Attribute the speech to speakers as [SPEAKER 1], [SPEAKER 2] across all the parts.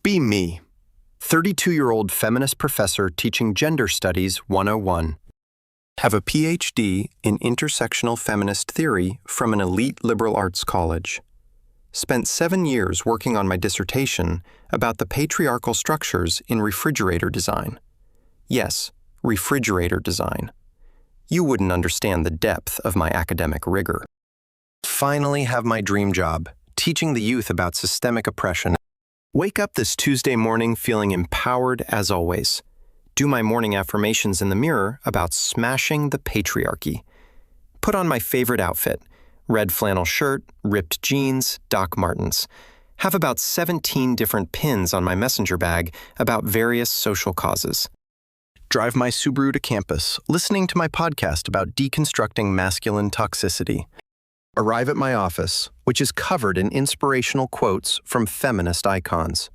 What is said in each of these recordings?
[SPEAKER 1] Be me. 32-year-old feminist professor teaching Gender Studies 101. Have a PhD in intersectional feminist theory from an elite liberal arts college. Spent 7 years working on my dissertation about the patriarchal structures in refrigerator design. Yes, refrigerator design. You wouldn't understand the depth of my academic rigor. Finally have my dream job, teaching the youth about systemic oppression. Wake up this Tuesday morning feeling empowered as always. Do my morning affirmations in the mirror about smashing the patriarchy. Put on my favorite outfit, red flannel shirt, ripped jeans, Doc Martens. Have about 17 different pins on my messenger bag about various social causes. Drive my Subaru to campus, listening to my podcast about deconstructing masculine toxicity. Arrive at my office, which is covered in inspirational quotes from feminist icons.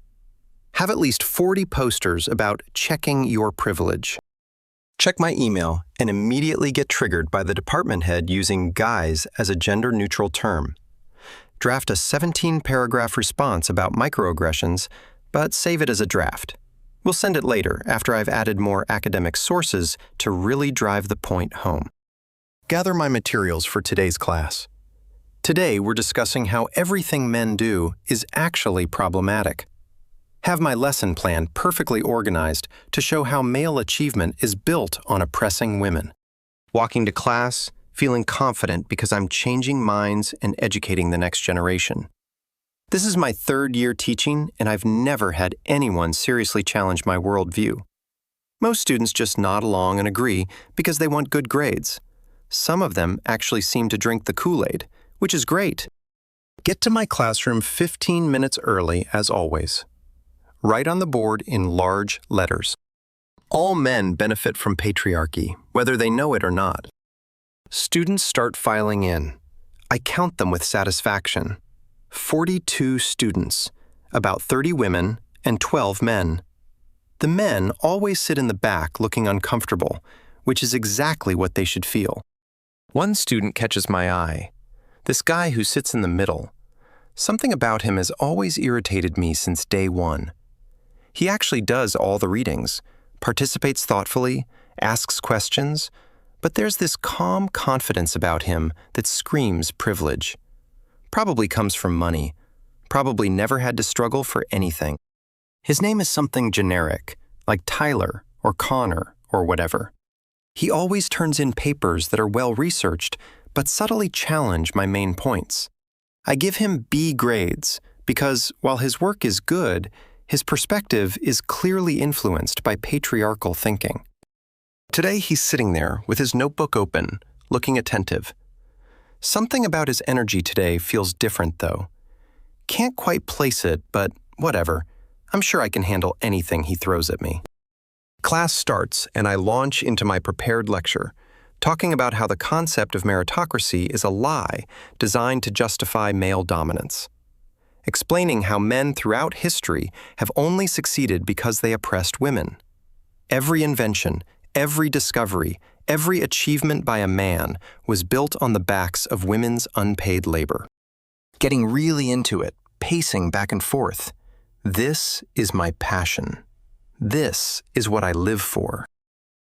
[SPEAKER 1] Have at least 40 posters about checking your privilege. Check my email and immediately get triggered by the department head using guys as a gender-neutral term. Draft a 17-paragraph response about microaggressions, but save it as a draft. We'll send it later after I've added more academic sources to really drive the point home. Gather my materials for today's class. Today, we're discussing how everything men do is actually problematic. Have my lesson plan perfectly organized to show how male achievement is built on oppressing women. Walking to class, feeling confident because I'm changing minds and educating the next generation. This is my 3rd year teaching, and I've never had anyone seriously challenge my worldview. Most students just nod along and agree because they want good grades. Some of them actually seem to drink the Kool-Aid, which is great. Get to my classroom 15 minutes early, as always. Write on the board in large letters. All men benefit from patriarchy, whether they know it or not. Students start filing in. I count them with satisfaction. 42 students, about 30 women and 12 men. The men always sit in the back looking uncomfortable, which is exactly what they should feel. One student catches my eye. This guy who sits in the middle. Something about him has always irritated me since day one. He actually does all the readings, participates thoughtfully, asks questions, but there's this calm confidence about him that screams privilege. Probably comes from money. Probably never had to struggle for anything. His name is something generic, like Tyler or Connor or whatever. He always turns in papers that are well-researched, but subtly challenge my main points. I give him B grades because, while his work is good, his perspective is clearly influenced by patriarchal thinking. Today he's sitting there with his notebook open, looking attentive. Something about his energy today feels different, though. Can't quite place it, but whatever. I'm sure I can handle anything he throws at me. Class starts, and I launch into my prepared lecture, talking about how the concept of meritocracy is a lie designed to justify male dominance. Explaining how men throughout history have only succeeded because they oppressed women. Every invention, every discovery, every achievement by a man was built on the backs of women's unpaid labor. Getting really into it, pacing back and forth. This is my passion. This is what I live for.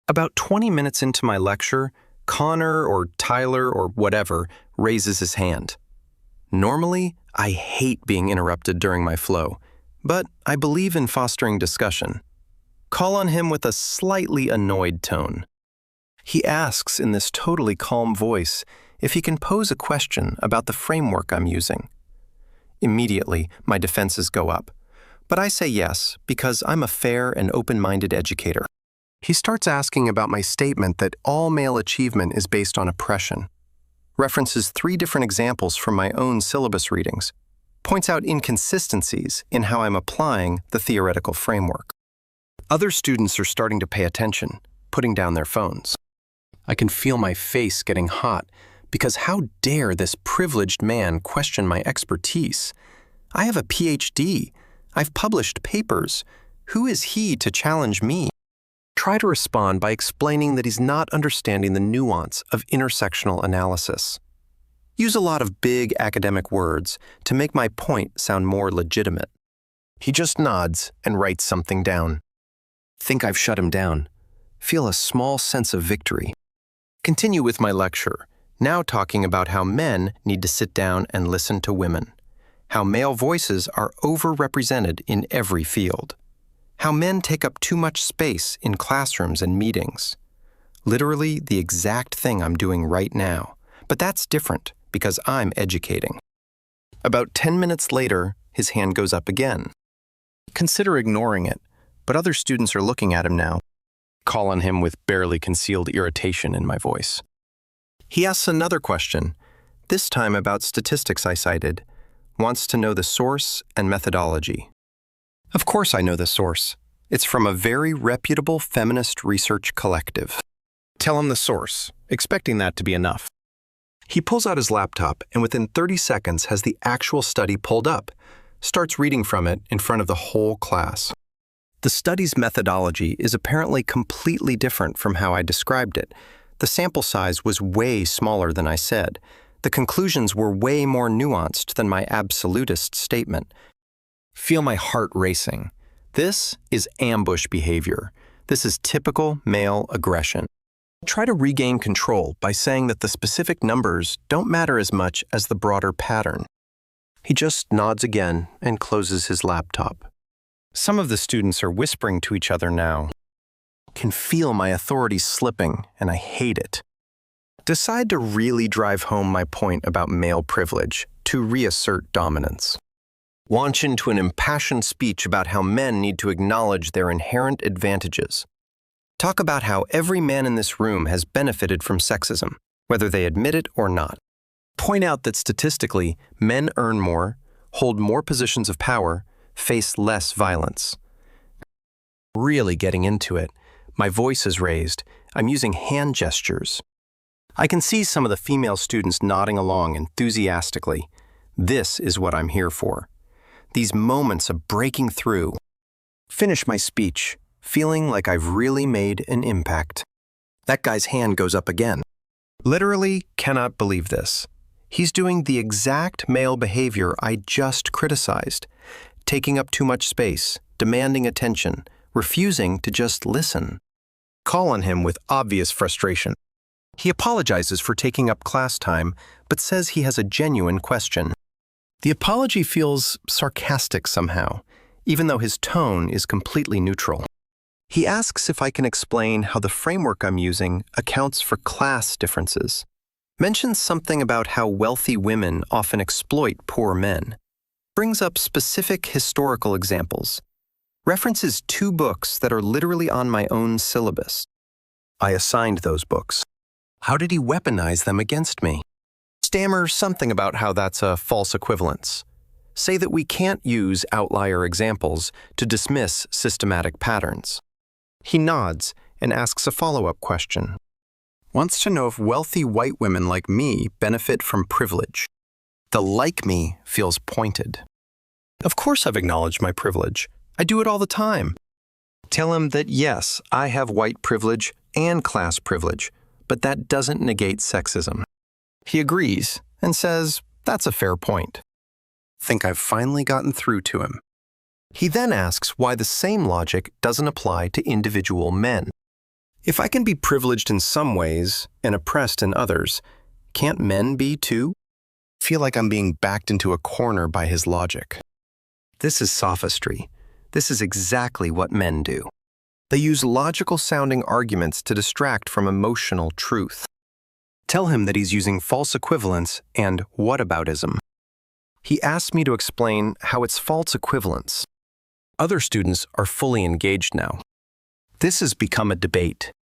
[SPEAKER 1] About 20 minutes into my lecture, Connor or Tyler or whatever raises his hand. Normally, I hate being interrupted during my flow, but I believe in fostering discussion. Call on him with a slightly annoyed tone. He asks in this totally calm voice if he can pose a question about the framework I'm using. Immediately, my defenses go up, but I say yes because I'm a fair and open-minded educator. He starts asking about my statement that all male achievement is based on oppression, references 3 different examples from my own syllabus readings, points out inconsistencies in how I'm applying the theoretical framework. Other students are starting to pay attention, putting down their phones. I can feel my face getting hot because how dare this privileged man question my expertise? I have a PhD. I've published papers. Who is he to challenge me? Try to respond by explaining that he's not understanding the nuance of intersectional analysis. Use a lot of big academic words to make my point sound more legitimate. He just nods and writes something down. Think I've shut him down. Feel a small sense of victory. Continue with my lecture, now talking about how men need to sit down and listen to women, how male voices are overrepresented in every field, how men take up too much space in classrooms and meetings. Literally the exact thing I'm doing right now, but that's different because I'm educating. About 10 minutes later, his hand goes up again. Consider ignoring it, but other students are looking at him now. Call on him with barely concealed irritation in my voice. He asks another question, this time about statistics I cited, wants to know the source and methodology. Of course I know the source. It's from a very reputable feminist research collective. Tell him the source, expecting that to be enough. He pulls out his laptop and within 30 seconds has the actual study pulled up, starts reading from it in front of the whole class. The study's methodology is apparently completely different from how I described it. The sample size was way smaller than I said. The conclusions were way more nuanced than my absolutist statement. Feel my heart racing. This is ambush behavior. This is typical male aggression. Try to regain control by saying that the specific numbers don't matter as much as the broader pattern. He just nods again and closes his laptop. Some of the students are whispering to each other now. Can feel my authority slipping, and I hate it. Decide to really drive home my point about male privilege, to reassert dominance. Launch into an impassioned speech about how men need to acknowledge their inherent advantages. Talk about how every man in this room has benefited from sexism, whether they admit it or not. Point out that statistically, men earn more, hold more positions of power, face less violence. Really getting into it, my voice is raised. I'm using hand gestures. I can see some of the female students nodding along enthusiastically. This is what I'm here for. These moments of breaking through. Finish my speech, feeling like I've really made an impact. That guy's hand goes up again. Literally cannot believe this. He's doing the exact male behavior I just criticized. Taking up too much space, demanding attention, refusing to just listen. Call on him with obvious frustration. He apologizes for taking up class time, but says he has a genuine question. The apology feels sarcastic somehow, even though his tone is completely neutral. He asks if I can explain how the framework I'm using accounts for class differences. Mentions something about how wealthy women often exploit poor men. Brings up specific historical examples. References 2 books that are literally on my own syllabus. I assigned those books. How did he weaponize them against me? Stammer something about how that's a false equivalence. Say that we can't use outlier examples to dismiss systematic patterns. He nods and asks a follow-up question. Wants to know if wealthy white women like me benefit from privilege. The like me feels pointed. Of course I've acknowledged my privilege. I do it all the time. Tell him that yes, I have white privilege and class privilege, but that doesn't negate sexism. He agrees and says that's a fair point. Think I've finally gotten through to him. He then asks why the same logic doesn't apply to individual men. If I can be privileged in some ways and oppressed in others, can't men be too? Feel like I'm being backed into a corner by his logic. This is sophistry. This is exactly what men do. They use logical-sounding arguments to distract from emotional truth. Tell him that he's using false equivalence and whataboutism. He asks me to explain how it's false equivalence. Other students are fully engaged now. This has become a debate.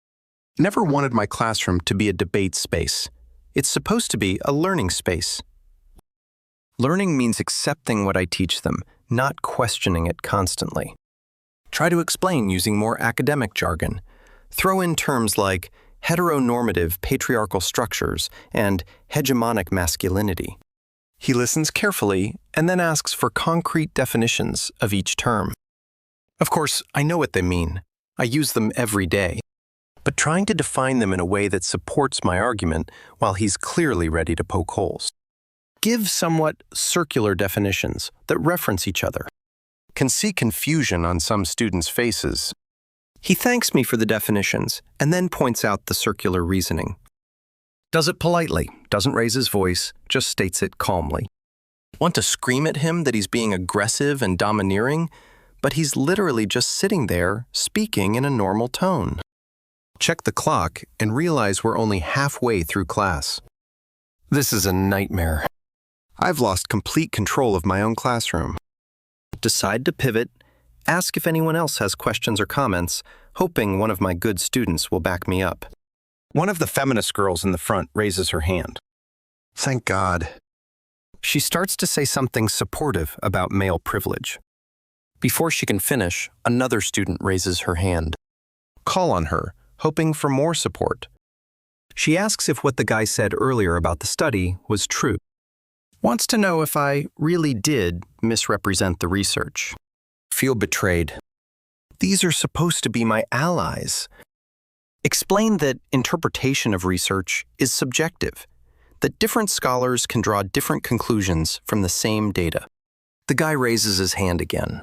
[SPEAKER 1] Never wanted my classroom to be a debate space. It's supposed to be a learning space. Learning means accepting what I teach them, not questioning it constantly. Try to explain using more academic jargon. Throw in terms like heteronormative patriarchal structures and hegemonic masculinity. He listens carefully and then asks for concrete definitions of each term. Of course, I know what they mean. I use them every day. But trying to define them in a way that supports my argument while he's clearly ready to poke holes. Give somewhat circular definitions that reference each other. Can see confusion on some students' faces. He thanks me for the definitions and then points out the circular reasoning. Does it politely, doesn't raise his voice, just states it calmly. Want to scream at him that he's being aggressive and domineering, but he's literally just sitting there, speaking in a normal tone. Check the clock and realize we're only halfway through class. This is a nightmare. I've lost complete control of my own classroom. Decide to pivot, ask if anyone else has questions or comments, hoping one of my good students will back me up. One of the feminist girls in the front raises her hand. Thank God. She starts to say something supportive about male privilege. Before she can finish, another student raises her hand. Call on her, hoping for more support. She asks if what the guy said earlier about the study was true. Wants to know if I really did misrepresent the research. Feel betrayed. These are supposed to be my allies. Explain that interpretation of research is subjective, that different scholars can draw different conclusions from the same data. The guy raises his hand again.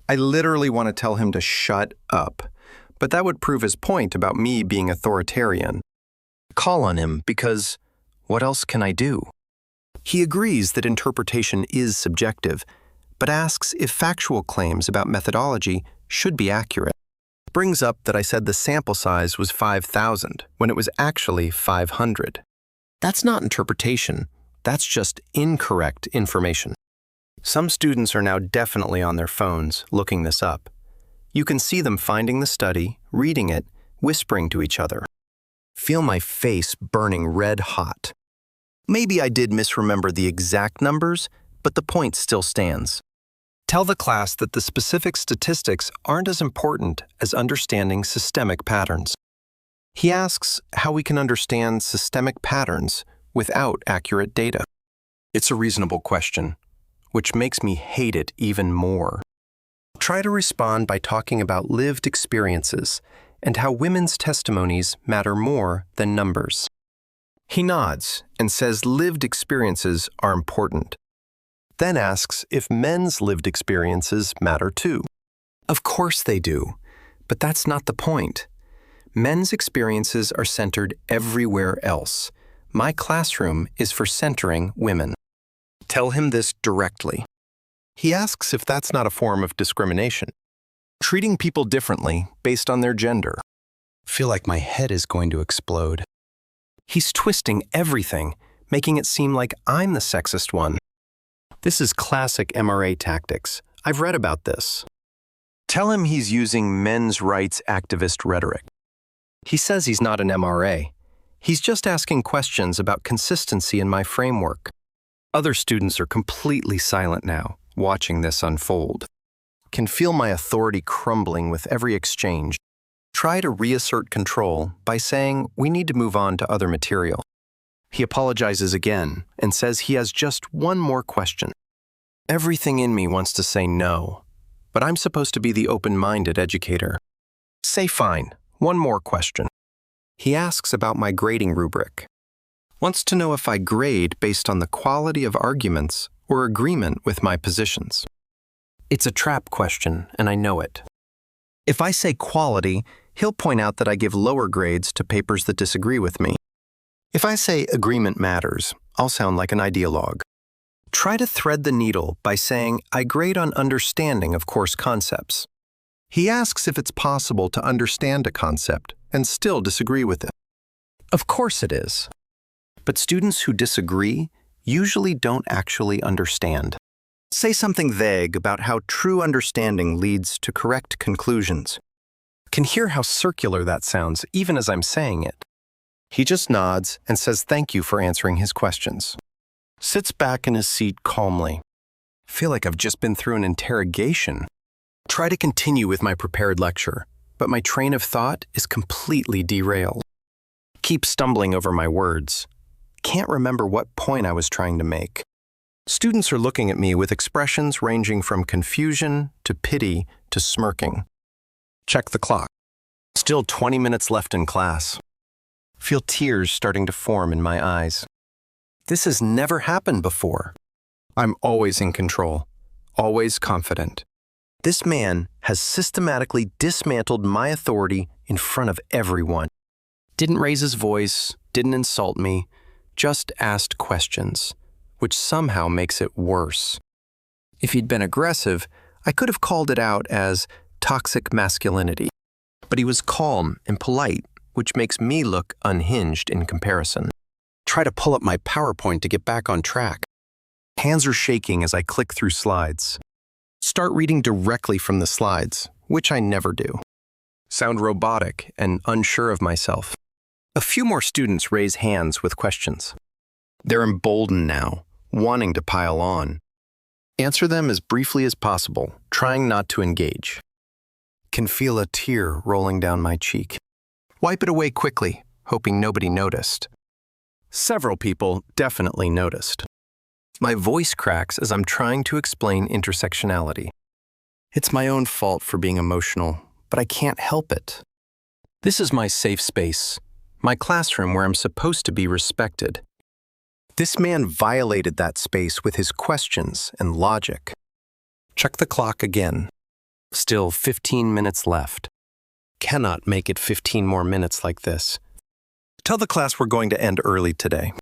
[SPEAKER 1] I literally want to tell him to shut up, but that would prove his point about me being authoritarian. Call on him because what else can I do? He agrees that interpretation is subjective, but asks if factual claims about methodology should be accurate. Brings up that I said the sample size was 5,000 when it was actually 500. That's not interpretation, that's just incorrect information. Some students are now definitely on their phones looking this up. You can see them finding the study, reading it, whispering to each other. Feel my face burning red hot. Maybe I did misremember the exact numbers, but the point still stands. Tell the class that the specific statistics aren't as important as understanding systemic patterns. He asks how we can understand systemic patterns without accurate data. It's a reasonable question, which makes me hate it even more. Try to respond by talking about lived experiences and how women's testimonies matter more than numbers. He nods and says lived experiences are important. Then asks if men's lived experiences matter too. Of course they do, but that's not the point. Men's experiences are centered everywhere else. My classroom is for centering women. Tell him this directly. He asks if that's not a form of discrimination. Treating people differently based on their gender. Feel like my head is going to explode. He's twisting everything, making it seem like I'm the sexist one. This is classic MRA tactics. I've read about this. Tell him he's using men's rights activist rhetoric. He says he's not an MRA. He's just asking questions about consistency in my framework. Other students are completely silent now, watching this unfold. Can feel my authority crumbling with every exchange. Try to reassert control by saying we need to move on to other material. He apologizes again and says he has just one more question. Everything in me wants to say no, but I'm supposed to be the open-minded educator. Say fine, one more question. He asks about my grading rubric. Wants to know if I grade based on the quality of arguments or agreement with my positions. It's a trap question, and I know it. If I say quality, he'll point out that I give lower grades to papers that disagree with me. If I say agreement matters, I'll sound like an ideologue. Try to thread the needle by saying I grade on understanding of course concepts. He asks if it's possible to understand a concept and still disagree with it. Of course it is. But students who disagree usually don't actually understand. Say something vague about how true understanding leads to correct conclusions. Can hear how circular that sounds even as I'm saying it. He just nods and says thank you for answering his questions. Sits back in his seat calmly. Feel like I've just been through an interrogation. Try to continue with my prepared lecture, but my train of thought is completely derailed. Keep stumbling over my words. Can't remember what point I was trying to make. Students are looking at me with expressions ranging from confusion to pity to smirking. Check the clock. Still 20 minutes left in class. Feel tears starting to form in my eyes. This has never happened before. I'm always in control, always confident. This man has systematically dismantled my authority in front of everyone. Didn't raise his voice, didn't insult me, just asked questions, which somehow makes it worse. If he'd been aggressive, I could have called it out as toxic masculinity. But he was calm and polite, which makes me look unhinged in comparison. Try to pull up my PowerPoint to get back on track. Hands are shaking as I click through slides. Start reading directly from the slides, which I never do. Sound robotic and unsure of myself. A few more students raise hands with questions. They're emboldened now, wanting to pile on. Answer them as briefly as possible, trying not to engage. Can feel a tear rolling down my cheek. Wipe it away quickly, hoping nobody noticed. Several people definitely noticed. My voice cracks as I'm trying to explain intersectionality. It's my own fault for being emotional, but I can't help it. This is my safe space, my classroom where I'm supposed to be respected. This man violated that space with his questions and logic. Check the clock again. Still 15 minutes left. Cannot make it 15 more minutes like this. Tell the class we're going to end early today.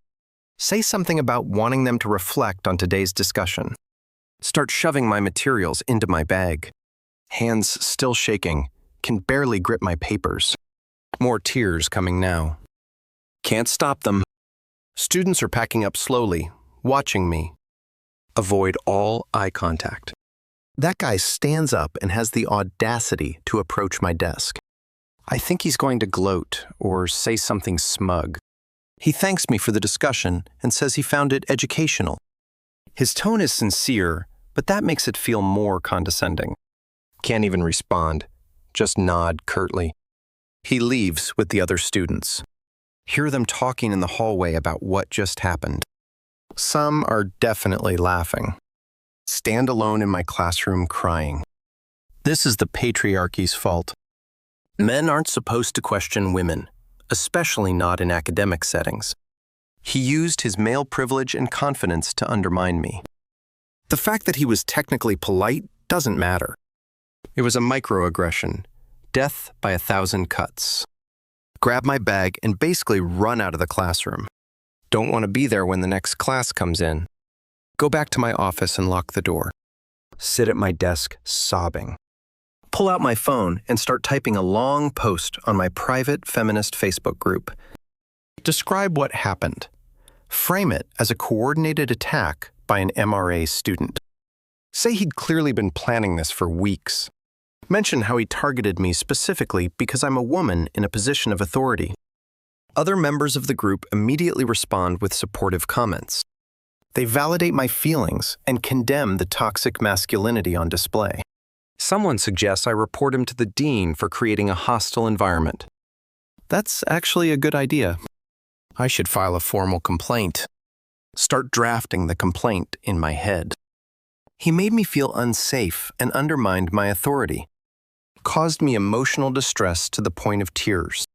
[SPEAKER 1] Say something about wanting them to reflect on today's discussion. Start shoving my materials into my bag. Hands still shaking, can barely grip my papers. More tears coming now. Can't stop them. Students are packing up slowly, watching me. Avoid all eye contact. That guy stands up and has the audacity to approach my desk. I think he's going to gloat or say something smug. He thanks me for the discussion and says he found it educational. His tone is sincere, but that makes it feel more condescending. Can't even respond, just nod curtly. He leaves with the other students. Hear them talking in the hallway about what just happened. Some are definitely laughing. Stand alone in my classroom crying. This is the patriarchy's fault. Men aren't supposed to question women, especially not in academic settings. He used his male privilege and confidence to undermine me. The fact that he was technically polite doesn't matter. It was a microaggression, death by 1,000 cuts. Grab my bag and basically run out of the classroom. Don't want to be there when the next class comes in. Go back to my office and lock the door. Sit at my desk sobbing. Pull out my phone and start typing a long post on my private feminist Facebook group. Describe what happened. Frame it as a coordinated attack by an MRA student. Say he'd clearly been planning this for weeks. Mention how he targeted me specifically because I'm a woman in a position of authority. Other members of the group immediately respond with supportive comments. They validate my feelings and condemn the toxic masculinity on display. Someone suggests I report him to the dean for creating a hostile environment. That's actually a good idea. I should file a formal complaint. Start drafting the complaint in my head. He made me feel unsafe and undermined my authority. Caused me emotional distress to the point of tears.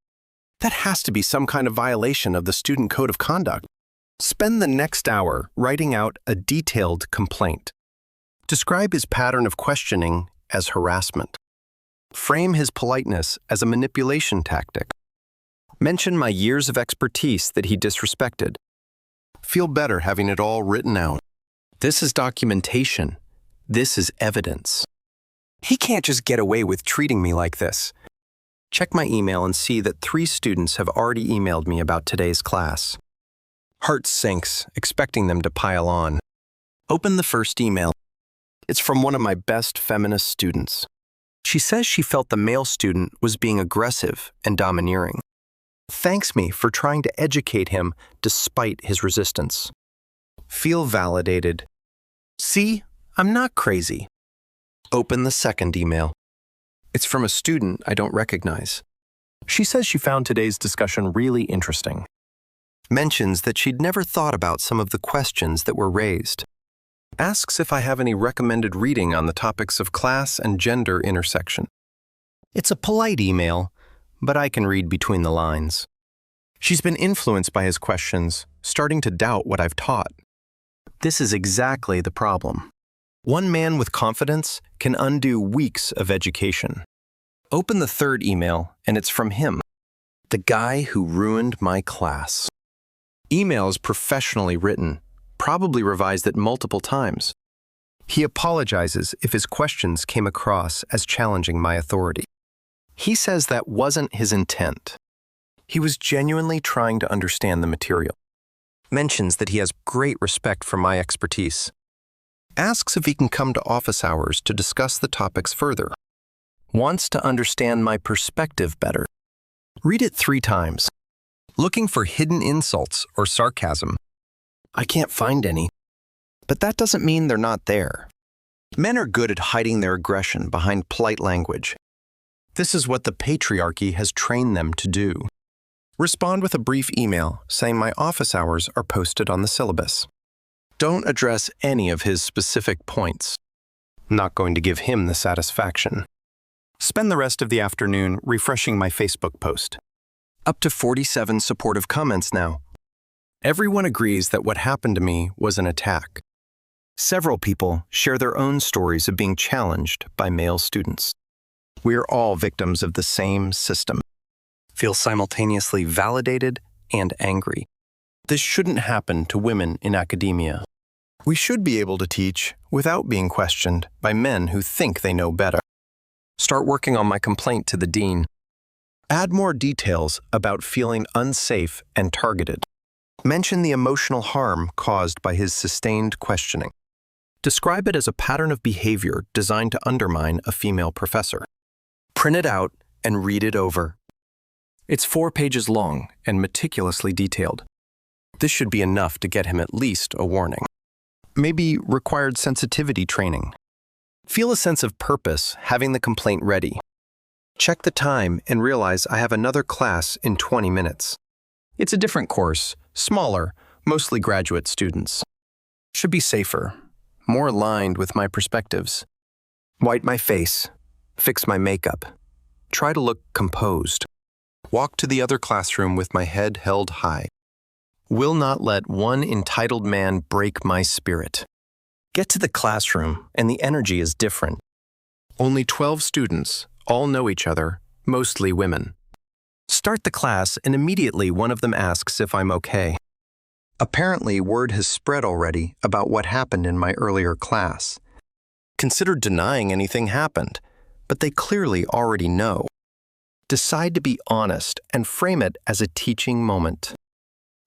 [SPEAKER 1] That has to be some kind of violation of the student code of conduct. Spend the next hour writing out a detailed complaint. Describe his pattern of questioning as harassment. Frame his politeness as a manipulation tactic. Mention my years of expertise that he disrespected. Feel better having it all written out. This is documentation. This is evidence. He can't just get away with treating me like this. Check my email and see that 3 students have already emailed me about today's class. Heart sinks, expecting them to pile on. Open the first email. It's from one of my best feminist students. She says she felt the male student was being aggressive and domineering. Thanks me for trying to educate him despite his resistance. Feel validated. See, I'm not crazy. Open the second email. It's from a student I don't recognize. She says she found today's discussion really interesting. Mentions that she'd never thought about some of the questions that were raised. Asks if I have any recommended reading on the topics of class and gender intersection. It's a polite email, but I can read between the lines. She's been influenced by his questions, starting to doubt what I've taught. This is exactly the problem. One man with confidence can undo weeks of education. Open the third email, and it's from him. The guy who ruined my class. Email is professionally written, probably revised it multiple times. He apologizes if his questions came across as challenging my authority. He says that wasn't his intent. He was genuinely trying to understand the material. Mentions that he has great respect for my expertise. Asks if he can come to office hours to discuss the topics further. Wants to understand my perspective better. Read it 3 times. Looking for hidden insults or sarcasm. I can't find any. But that doesn't mean they're not there. Men are good at hiding their aggression behind polite language. This is what the patriarchy has trained them to do. Respond with a brief email saying my office hours are posted on the syllabus. Don't address any of his specific points. Not going to give him the satisfaction. Spend the rest of the afternoon refreshing my Facebook post. Up to 47 supportive comments now. Everyone agrees that what happened to me was an attack. Several people share their own stories of being challenged by male students. We are all victims of the same system. Feel simultaneously validated and angry. This shouldn't happen to women in academia. We should be able to teach without being questioned by men who think they know better. Start working on my complaint to the dean. Add more details about feeling unsafe and targeted. Mention the emotional harm caused by his sustained questioning. Describe it as a pattern of behavior designed to undermine a female professor. Print it out and read it over. It's 4 pages long and meticulously detailed. This should be enough to get him at least a warning. Maybe required sensitivity training. Feel a sense of purpose having the complaint ready. Check the time and realize I have another class in 20 minutes. It's a different course, smaller, mostly graduate students. Should be safer, more aligned with my perspectives. Wipe my face, fix my makeup, try to look composed. Walk to the other classroom with my head held high. Will not let one entitled man break my spirit. Get to the classroom, and the energy is different. Only 12 students, all know each other, mostly women. Start the class, and immediately one of them asks if I'm okay. Apparently, word has spread already about what happened in my earlier class. Consider denying anything happened, but they clearly already know. Decide to be honest and frame it as a teaching moment.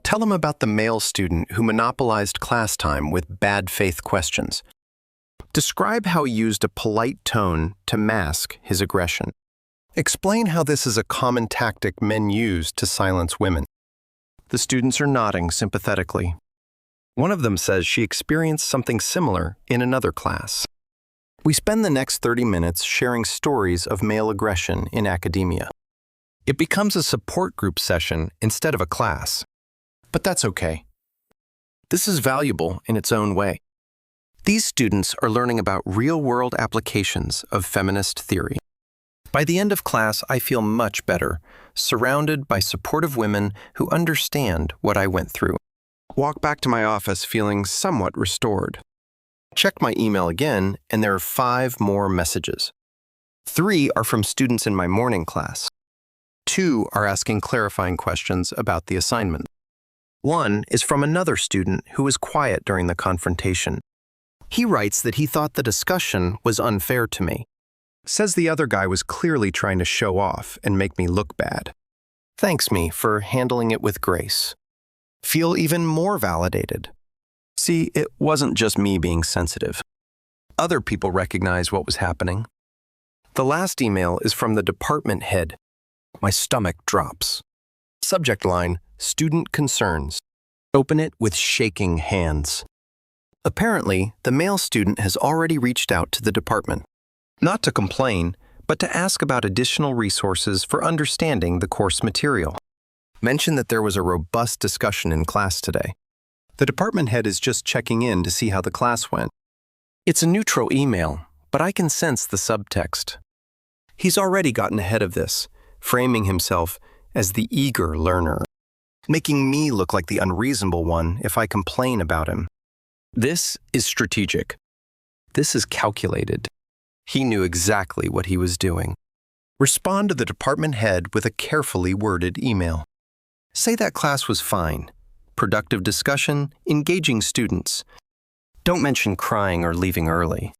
[SPEAKER 1] Tell them about the male student who monopolized class time with bad faith questions. Describe how he used a polite tone to mask his aggression. Explain how this is a common tactic men use to silence women. The students are nodding sympathetically. One of them says she experienced something similar in another class. We spend the next 30 minutes sharing stories of male aggression in academia. It becomes a support group session instead of a class. But that's okay. This is valuable in its own way. These students are learning about real-world applications of feminist theory. By the end of class, I feel much better, surrounded by supportive women who understand what I went through. Walk back to my office feeling somewhat restored. Check my email again, and there are 5 more messages. 3 are from students in my morning class. 2 are asking clarifying questions about the assignment. 1 is from another student who was quiet during the confrontation. He writes that he thought the discussion was unfair to me. Says the other guy was clearly trying to show off and make me look bad. Thanks me for handling it with grace. Feel even more validated. See, it wasn't just me being sensitive. Other people recognized what was happening. The last email is from the department head. My stomach drops. Subject line, student concerns. Open it with shaking hands. Apparently, the male student has already reached out to the department. Not to complain, but to ask about additional resources for understanding the course material. Mention that there was a robust discussion in class today. The department head is just checking in to see how the class went. It's a neutral email, but I can sense the subtext. He's already gotten ahead of this, framing himself as the eager learner, making me look like the unreasonable one if I complain about him. This is strategic. This is calculated. He knew exactly what he was doing. Respond to the department head with a carefully worded email. Say that class was fine. Productive discussion, engaging students. Don't mention crying or leaving early.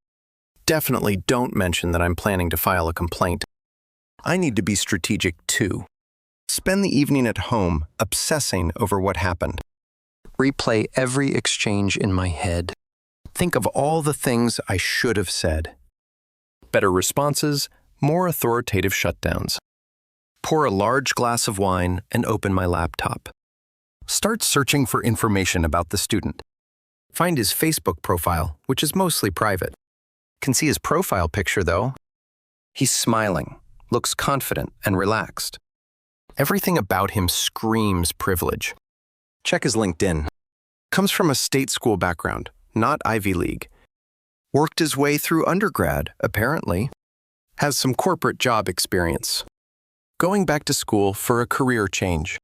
[SPEAKER 1] Definitely don't mention that I'm planning to file a complaint. I need to be strategic too. Spend the evening at home obsessing over what happened. Replay every exchange in my head. Think of all the things I should have said. Better responses, more authoritative shutdowns. Pour a large glass of wine and open my laptop. Start searching for information about the student. Find his Facebook profile, which is mostly private. Can see his profile picture, though. He's smiling, looks confident and relaxed. Everything about him screams privilege. Check his LinkedIn. Comes from a state school background, not Ivy League. Worked his way through undergrad, apparently. Has some corporate job experience. Going back to school for a career change.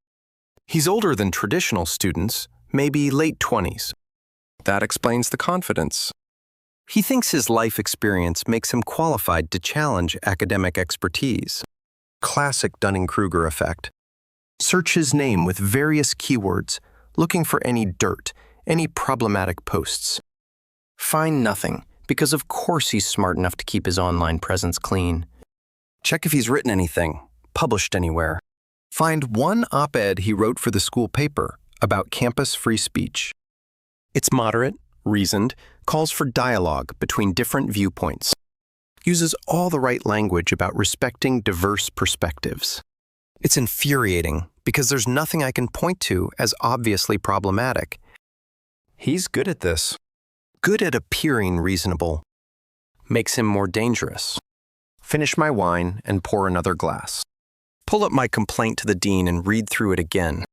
[SPEAKER 1] He's older than traditional students, maybe late 20s. That explains the confidence. He thinks his life experience makes him qualified to challenge academic expertise. Classic Dunning-Kruger effect. Search his name with various keywords, looking for any dirt, any problematic posts. Find nothing, because of course he's smart enough to keep his online presence clean. Check if he's written anything, published anywhere. Find one op-ed he wrote for the school paper about campus free speech. It's moderate, reasoned, calls for dialogue between different viewpoints. Uses all the right language about respecting diverse perspectives. It's infuriating because there's nothing I can point to as obviously problematic. He's good at this. Good at appearing reasonable. Makes him more dangerous. Finish my wine and pour another glass. Pull up my complaint to the dean and read through it again.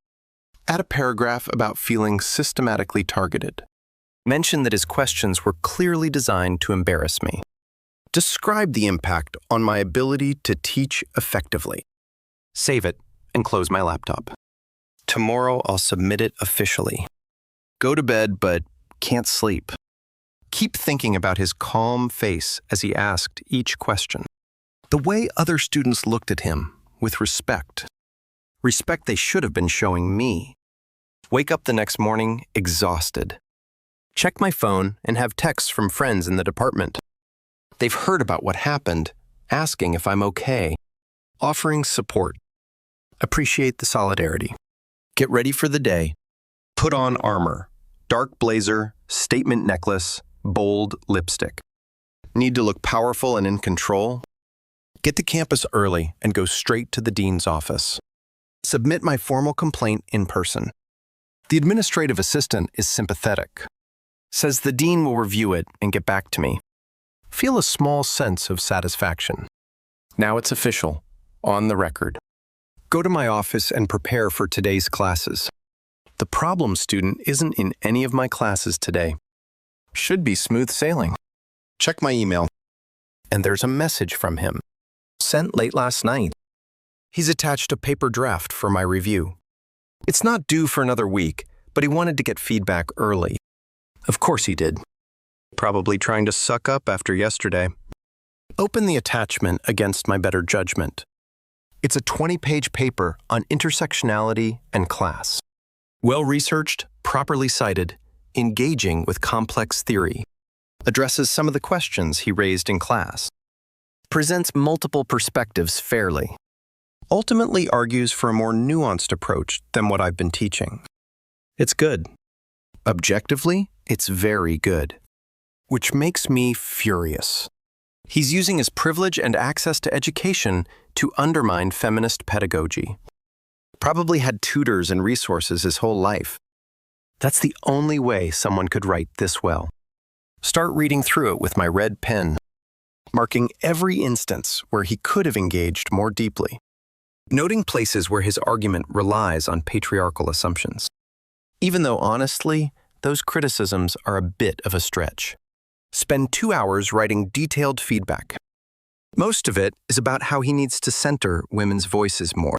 [SPEAKER 1] Add a paragraph about feeling systematically targeted. Mention that his questions were clearly designed to embarrass me. Describe the impact on my ability to teach effectively. Save it and close my laptop. Tomorrow I'll submit it officially. Go to bed, but can't sleep. Keep thinking about his calm face as he asked each question. The way other students looked at him, with respect. Respect they should have been showing me. Wake up the next morning exhausted. Check my phone and have texts from friends in the department. They've heard about what happened, asking if I'm okay. Offering support. Appreciate the solidarity. Get ready for the day. Put on armor. Dark blazer, statement necklace, bold lipstick. Need to look powerful and in control? Get to campus early and go straight to the dean's office. Submit my formal complaint in person. The administrative assistant is sympathetic. Says the dean will review it and get back to me. Feel a small sense of satisfaction. Now it's official, on the record. Go to my office and prepare for today's classes. The problem student isn't in any of my classes today. Should be smooth sailing. Check my email. And there's a message from him. Sent late last night. He's attached a paper draft for my review. It's not due for another week, but he wanted to get feedback early. Of course he did. Probably trying to suck up after yesterday. Open the attachment against my better judgment. It's a 20-page paper on intersectionality and class. Well-researched, properly cited, engaging with complex theory. Addresses some of the questions he raised in class. Presents multiple perspectives fairly. Ultimately argues for a more nuanced approach than what I've been teaching. It's good. Objectively, it's very good. Which makes me furious. He's using his privilege and access to education to undermine feminist pedagogy. Probably had tutors and resources his whole life. That's the only way someone could write this well. Start reading through it with my red pen, marking every instance where he could have engaged more deeply, noting places where his argument relies on patriarchal assumptions. Even though, honestly, those criticisms are a bit of a stretch. Spend 2 hours writing detailed feedback. Most of it is about how he needs to center women's voices more.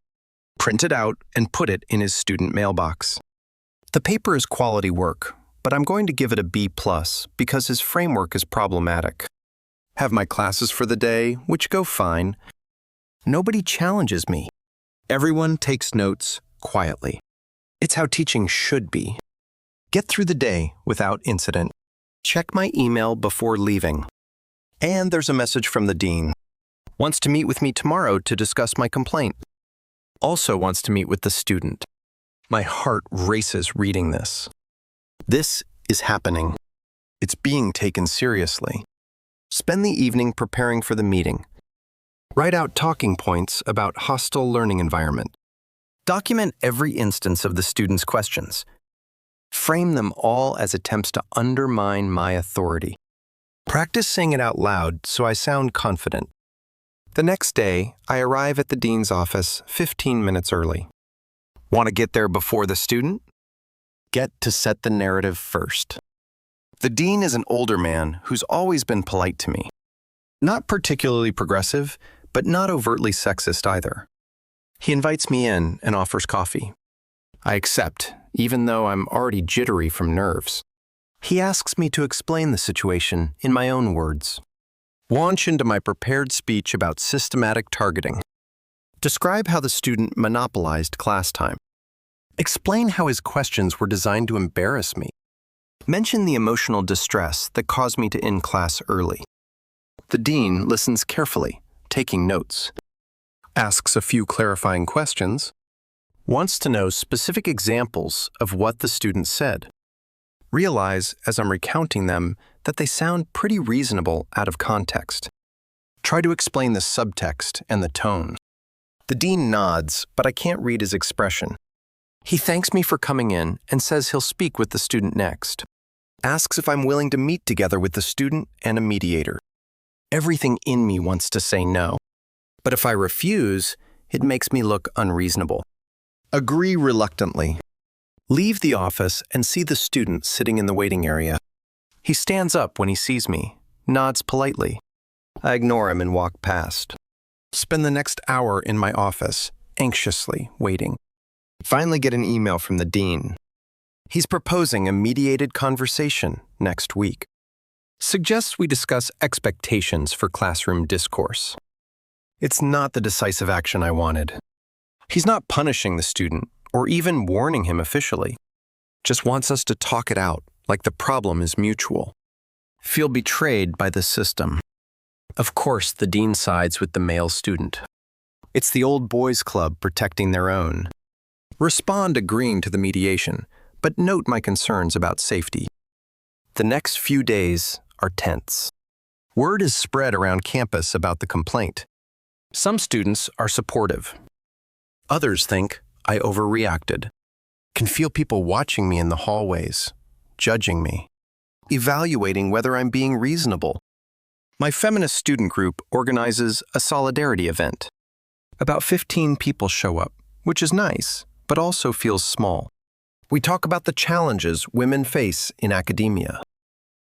[SPEAKER 1] Print it out and put it in his student mailbox. The paper is quality work, but I'm going to give it a B+ because his framework is problematic. Have my classes for the day, which go fine. Nobody challenges me. Everyone takes notes quietly. It's how teaching should be. Get through the day without incident. Check my email before leaving. And there's a message from the dean. Wants to meet with me tomorrow to discuss my complaint. Also wants to meet with the student. My heart races reading this. This is happening. It's being taken seriously. Spend the evening preparing for the meeting. Write out talking points about hostile learning environment. Document every instance of the student's questions. Frame them all as attempts to undermine my authority. Practice saying it out loud so I sound confident. The next day, I arrive at the dean's office 15 minutes early. Want to get there before the student? Get to set the narrative first. The dean is an older man who's always been polite to me. Not particularly progressive, but not overtly sexist either. He invites me in and offers coffee. I accept, even though I'm already jittery from nerves. He asks me to explain the situation in my own words. Launch into my prepared speech about systematic targeting. Describe how the student monopolized class time. Explain how his questions were designed to embarrass me. Mention the emotional distress that caused me to end class early. The dean listens carefully, taking notes. Asks a few clarifying questions. Wants to know specific examples of what the student said. Realize, as I'm recounting them, that they sound pretty reasonable out of context. Try to explain the subtext and the tone. The dean nods, but I can't read his expression. He thanks me for coming in and says he'll speak with the student next. Asks if I'm willing to meet together with the student and a mediator. Everything in me wants to say no. But if I refuse, it makes me look unreasonable. Agree reluctantly. Leave the office and see the student sitting in the waiting area. He stands up when he sees me, nods politely. I ignore him and walk past. Spend the next hour in my office, anxiously waiting. Finally get an email from the dean. He's proposing a mediated conversation next week. Suggests we discuss expectations for classroom discourse. It's not the decisive action I wanted. He's not punishing the student or even warning him officially. Just wants us to talk it out like the problem is mutual. Feel betrayed by the system. Of course, the dean sides with the male student. It's the old boys club protecting their own. Respond agreeing to the mediation, but note my concerns about safety. The next few days are tense. Word is spread around campus about the complaint. Some students are supportive. Others think I overreacted. Can feel people watching me in the hallways, judging me, evaluating whether I'm being reasonable. My feminist student group organizes a solidarity event. About 15 people show up, which is nice, but also feels small. We talk about the challenges women face in academia.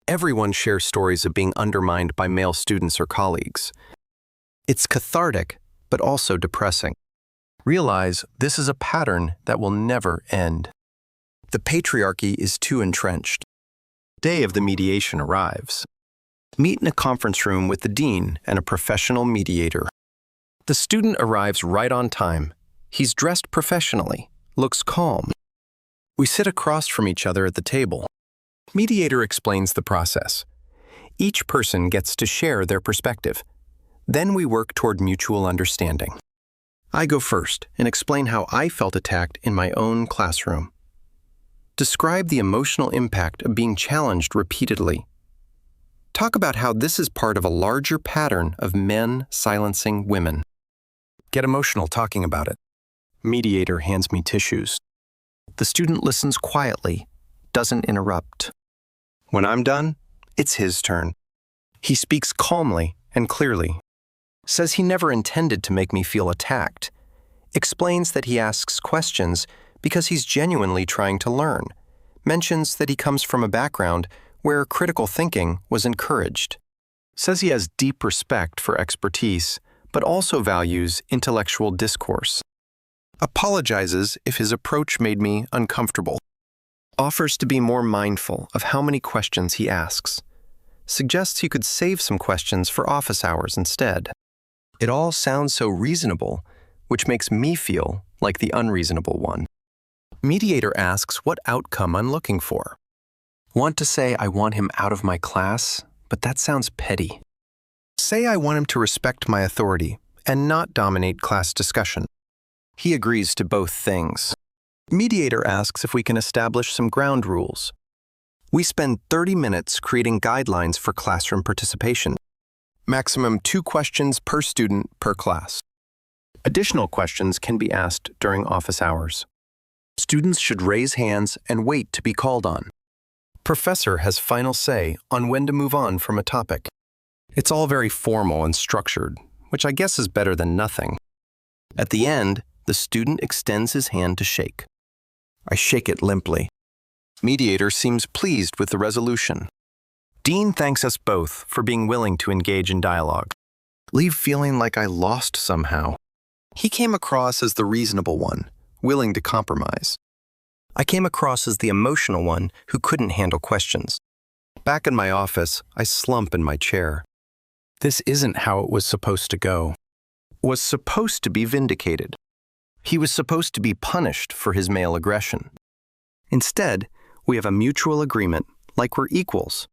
[SPEAKER 1] Everyone shares stories of being undermined by male students or colleagues. It's cathartic, but also depressing. Realize this is a pattern that will never end. The patriarchy is too entrenched. Day of the mediation arrives. Meet in a conference room with the dean and a professional mediator. The student arrives right on time. He's dressed professionally, looks calm. We sit across from each other at the table. Mediator explains the process. Each person gets to share their perspective. Then we work toward mutual understanding. I go first and explain how I felt attacked in my own classroom. Describe the emotional impact of being challenged repeatedly. Talk about how this is part of a larger pattern of men silencing women. Get emotional talking about it. Mediator hands me tissues. The student listens quietly, doesn't interrupt. When I'm done, it's his turn. He speaks calmly and clearly. Says he never intended to make me feel attacked. Explains that he asks questions because he's genuinely trying to learn. Mentions that he comes from a background where critical thinking was encouraged. Says he has deep respect for expertise, but also values intellectual discourse. Apologizes if his approach made me uncomfortable. Offers to be more mindful of how many questions he asks. Suggests he could save some questions for office hours instead. It all sounds so reasonable, which makes me feel like the unreasonable one. Mediator asks what outcome I'm looking for. Want to say I want him out of my class, but that sounds petty. Say I want him to respect my authority and not dominate class discussion. He agrees to both things. Mediator asks if we can establish some ground rules. We spend 30 minutes creating guidelines for classroom participation. Maximum 2 questions per student per class. Additional questions can be asked during office hours. Students should raise hands and wait to be called on. Professor has final say on when to move on from a topic. It's all very formal and structured, which I guess is better than nothing. At the end, the student extends his hand to shake. I shake it limply. Mediator seems pleased with the resolution. Dean thanks us both for being willing to engage in dialogue. Leave feeling like I lost somehow. He came across as the reasonable one, willing to compromise. I came across as the emotional one who couldn't handle questions. Back in my office, I slump in my chair. This isn't how it was supposed to go. Was supposed to be vindicated. He was supposed to be punished for his male aggression. Instead, we have a mutual agreement, like we're equals.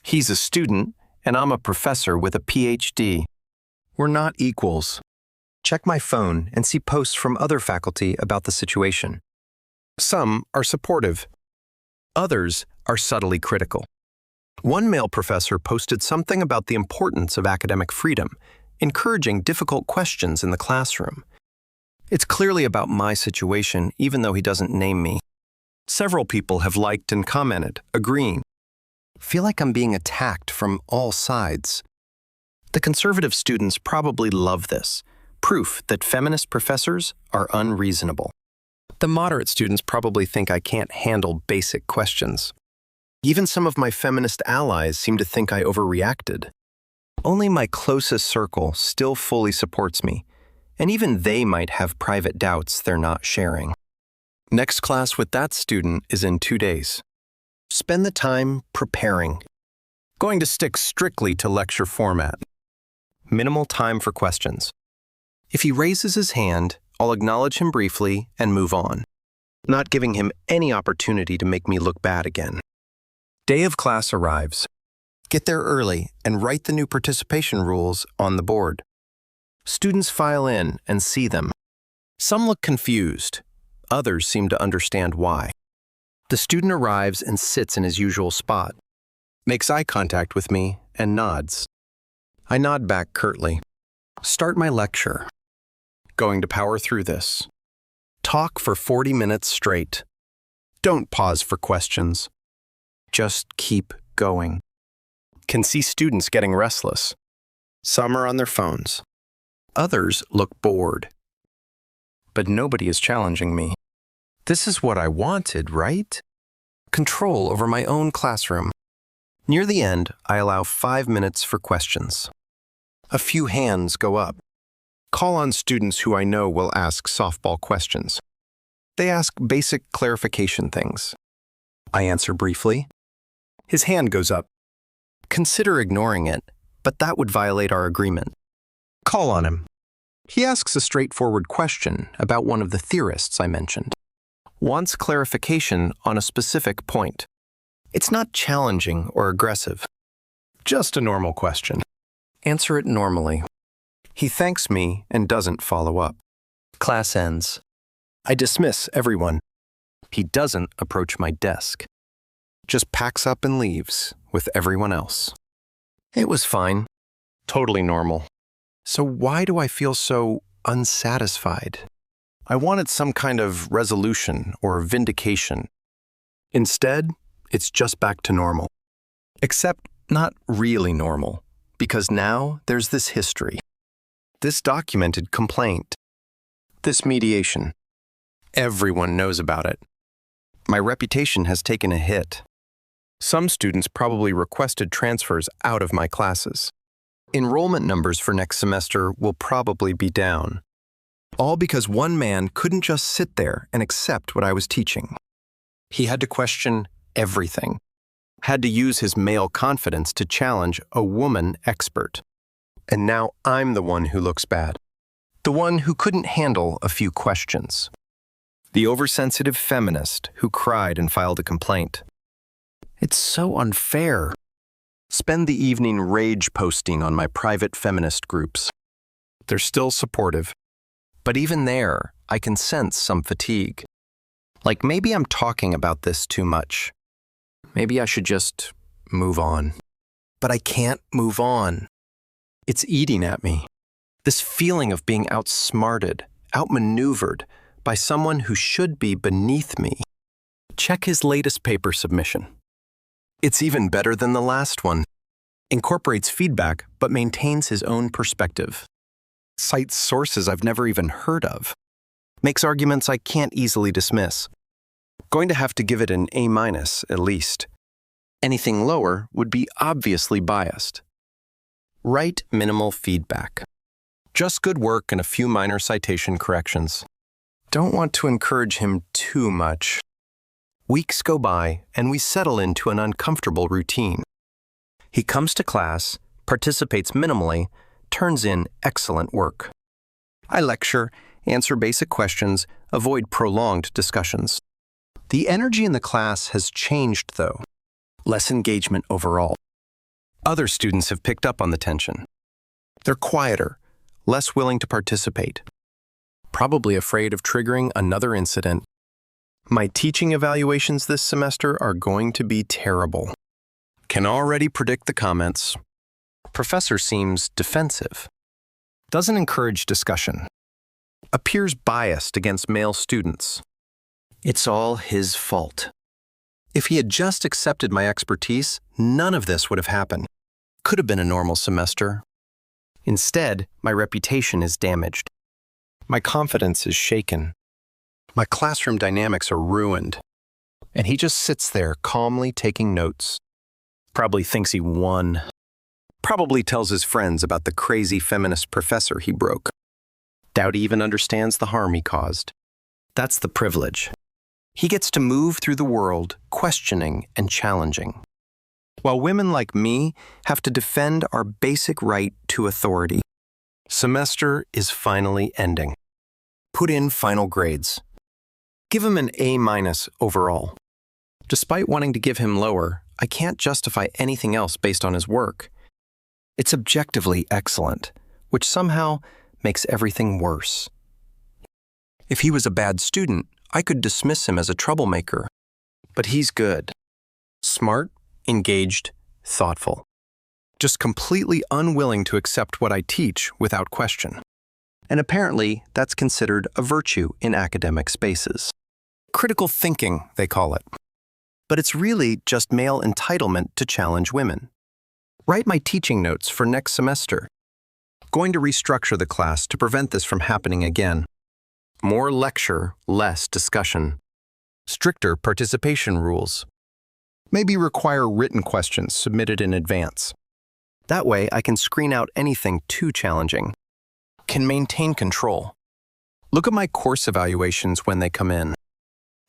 [SPEAKER 1] He's a student, and I'm a professor with a PhD. We're not equals. Check my phone and see posts from other faculty about the situation. Some are supportive. Others are subtly critical. One male professor posted something about the importance of academic freedom, encouraging difficult questions in the classroom. It's clearly about my situation, even though he doesn't name me. Several people have liked and commented, agreeing. Feel like I'm being attacked from all sides. The conservative students probably love this, proof that feminist professors are unreasonable. The moderate students probably think I can't handle basic questions. Even some of my feminist allies seem to think I overreacted. Only my closest circle still fully supports me, and even they might have private doubts they're not sharing. Next class with that student is in 2 days. Spend the time preparing. Going to stick strictly to lecture format. Minimal time for questions. If he raises his hand, I'll acknowledge him briefly and move on, not giving him any opportunity to make me look bad again. Day of class arrives. Get there early and write the new participation rules on the board. Students file in and see them. Some look confused. Others seem to understand why. The student arrives and sits in his usual spot, makes eye contact with me, and nods. I nod back curtly. Start my lecture. Going to power through this. Talk for 40 minutes straight. Don't pause for questions. Just keep going. Can see students getting restless. Some are on their phones. Others look bored. But nobody is challenging me. This is what I wanted, right? Control over my own classroom. Near the end, I allow 5 minutes for questions. A few hands go up. Call on students who I know will ask softball questions. They ask basic clarification things. I answer briefly. His hand goes up. Consider ignoring it, but that would violate our agreement. Call on him. He asks a straightforward question about one of the theorists I mentioned. Wants clarification on a specific point. It's not challenging or aggressive. Just a normal question. Answer it normally. He thanks me and doesn't follow up. Class ends. I dismiss everyone. He doesn't approach my desk. Just packs up and leaves with everyone else. It was fine. Totally normal. So why do I feel so unsatisfied? I wanted some kind of resolution or vindication. Instead, it's just back to normal. Except not really normal, because now there's this history. This documented complaint. This mediation. Everyone knows about it. My reputation has taken a hit. Some students probably requested transfers out of my classes. Enrollment numbers for next semester will probably be down. All because one man couldn't just sit there and accept what I was teaching. He had to question everything, had to use his male confidence to challenge a woman expert. And now I'm the one who looks bad, the one who couldn't handle a few questions, the oversensitive feminist who cried and filed a complaint. It's so unfair. Spend the evening rage posting on my private feminist groups. They're still supportive, but even there, I can sense some fatigue. Like maybe I'm talking about this too much. Maybe I should just move on. But I can't move on. It's eating at me. This feeling of being outsmarted, outmaneuvered by someone who should be beneath me. Check his latest paper submission. It's even better than the last one. Incorporates feedback, but maintains his own perspective. Cites sources I've never even heard of. Makes arguments I can't easily dismiss. Going to have to give it an A- at least. Anything lower would be obviously biased. Write minimal feedback. Just good work and a few minor citation corrections. Don't want to encourage him too much. Weeks go by, and we settle into an uncomfortable routine. He comes to class, participates minimally, turns in excellent work. I lecture, answer basic questions, avoid prolonged discussions. The energy in the class has changed, though. Less engagement overall. Other students have picked up on the tension. They're quieter, less willing to participate. Probably afraid of triggering another incident. My teaching evaluations this semester are going to be terrible. Can already predict the comments. Professor seems defensive. Doesn't encourage discussion. Appears biased against male students. It's all his fault. If he had just accepted my expertise, none of this would have happened. Could have been a normal semester. Instead, my reputation is damaged. My confidence is shaken. My classroom dynamics are ruined. And he just sits there calmly taking notes. Probably thinks he won. Probably tells his friends about the crazy feminist professor he broke. Doubt he even understands the harm he caused. That's the privilege. He gets to move through the world, questioning and challenging. While women like me have to defend our basic right to authority. Semester is finally ending. Put in final grades. Give him an A- overall. Despite wanting to give him lower, I can't justify anything else based on his work. It's objectively excellent, which somehow makes everything worse. If he was a bad student, I could dismiss him as a troublemaker. But he's good. Smart, engaged, thoughtful. Just completely unwilling to accept what I teach without question. And apparently, that's considered a virtue in academic spaces. Critical thinking, they call it. But it's really just male entitlement to challenge women. Write my teaching notes for next semester. Going to restructure the class to prevent this from happening again. More lecture, less discussion. Stricter participation rules. Maybe require written questions submitted in advance. That way I can screen out anything too challenging. Can maintain control. Look at my course evaluations when they come in.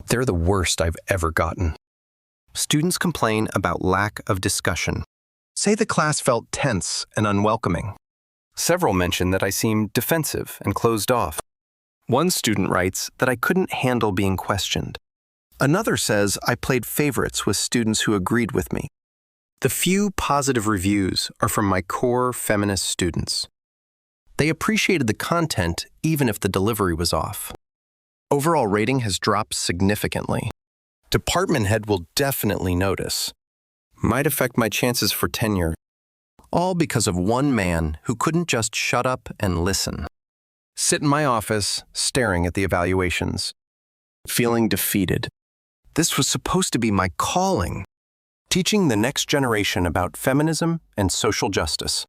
[SPEAKER 1] They're the worst I've ever gotten. Students complain about lack of discussion. Say the class felt tense and unwelcoming. Several mention that I seemed defensive and closed off. One student writes that I couldn't handle being questioned. Another says I played favorites with students who agreed with me. The few positive reviews are from my core feminist students. They appreciated the content even if the delivery was off. Overall rating has dropped significantly. Department head will definitely notice. Might affect my chances for tenure. All because of one man who couldn't just shut up and listen. Sit in my office, staring at the evaluations. Feeling defeated. This was supposed to be my calling. Teaching the next generation about feminism and social justice.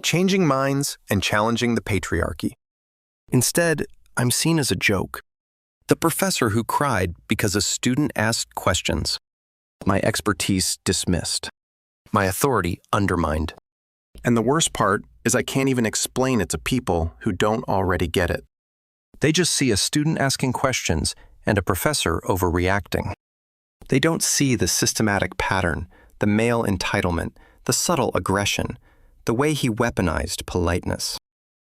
[SPEAKER 1] Changing minds and challenging the patriarchy. Instead, I'm seen as a joke. The professor who cried because a student asked questions. My expertise dismissed. My authority undermined. And the worst part is I can't even explain it to people who don't already get it. They just see a student asking questions and a professor overreacting. They don't see the systematic pattern, the male entitlement, the subtle aggression, the way he weaponized politeness.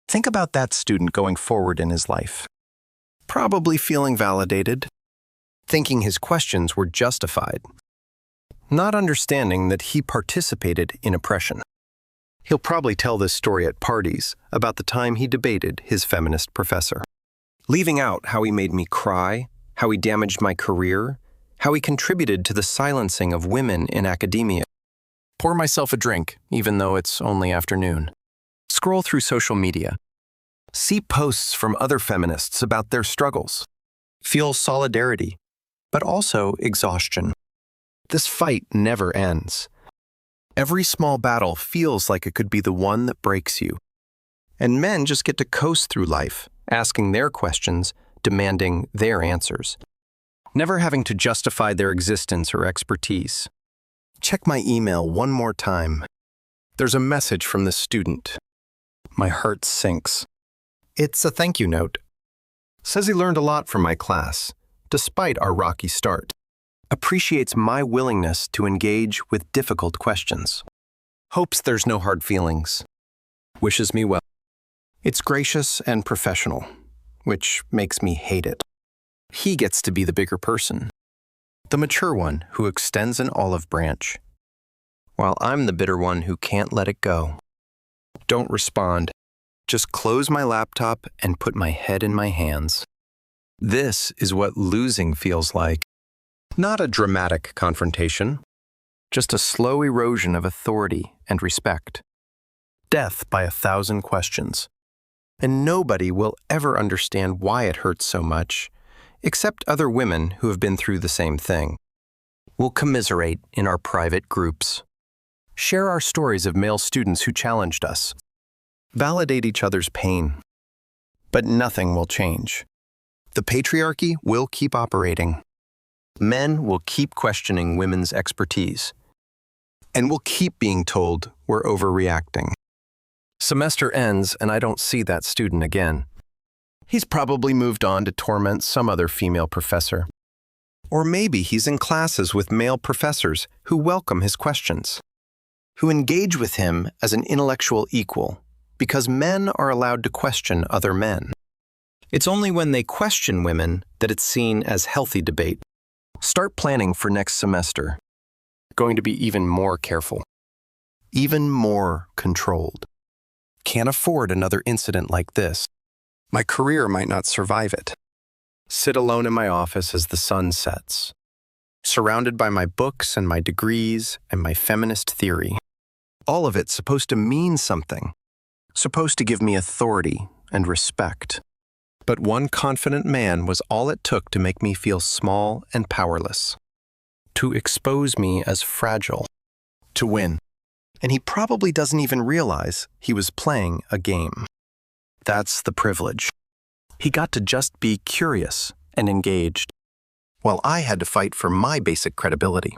[SPEAKER 1] Think about that student going forward in his life. Probably feeling validated, thinking his questions were justified, not understanding that he participated in oppression. He'll probably tell this story at parties about the time he debated his feminist professor, leaving out how he made me cry, how he damaged my career, how he contributed to the silencing of women in academia. Pour myself a drink, even though it's only afternoon. Scroll through social media. See posts from other feminists about their struggles. Feel solidarity, but also exhaustion. This fight never ends. Every small battle feels like it could be the one that breaks you. And men just get to coast through life, asking their questions, demanding their answers, never having to justify their existence or expertise. Check my email one more time. There's a message from the student. My heart sinks. It's a thank you note. Says he learned a lot from my class, despite our rocky start. Appreciates my willingness to engage with difficult questions. Hopes there's no hard feelings. Wishes me well. It's gracious and professional, which makes me hate it. He gets to be the bigger person, the mature one who extends an olive branch, while I'm the bitter one who can't let it go. Don't respond. Just close my laptop and put my head in my hands. This is what losing feels like. Not a dramatic confrontation, just a slow erosion of authority and respect. Death by 1,000 questions. And nobody will ever understand why it hurts so much, except other women who have been through the same thing. We'll commiserate in our private groups. Share our stories of male students who challenged us. Validate each other's pain. But nothing will change. The patriarchy will keep operating. Men will keep questioning women's expertise. And we'll keep being told we're overreacting. Semester ends and I don't see that student again. He's probably moved on to torment some other female professor. Or maybe he's in classes with male professors who welcome his questions, who engage with him as an intellectual equal, because men are allowed to question other men. It's only when they question women that it's seen as healthy debate. Start planning for next semester. Going to be even more careful, even more controlled. Can't afford another incident like this. My career might not survive it. Sit alone in my office as the sun sets, surrounded by my books and my degrees and my feminist theory. All of it supposed to mean something, supposed to give me authority and respect. But one confident man was all it took to make me feel small and powerless, to expose me as fragile, to win. And he probably doesn't even realize he was playing a game. That's the privilege. He got to just be curious and engaged, while I had to fight for my basic credibility.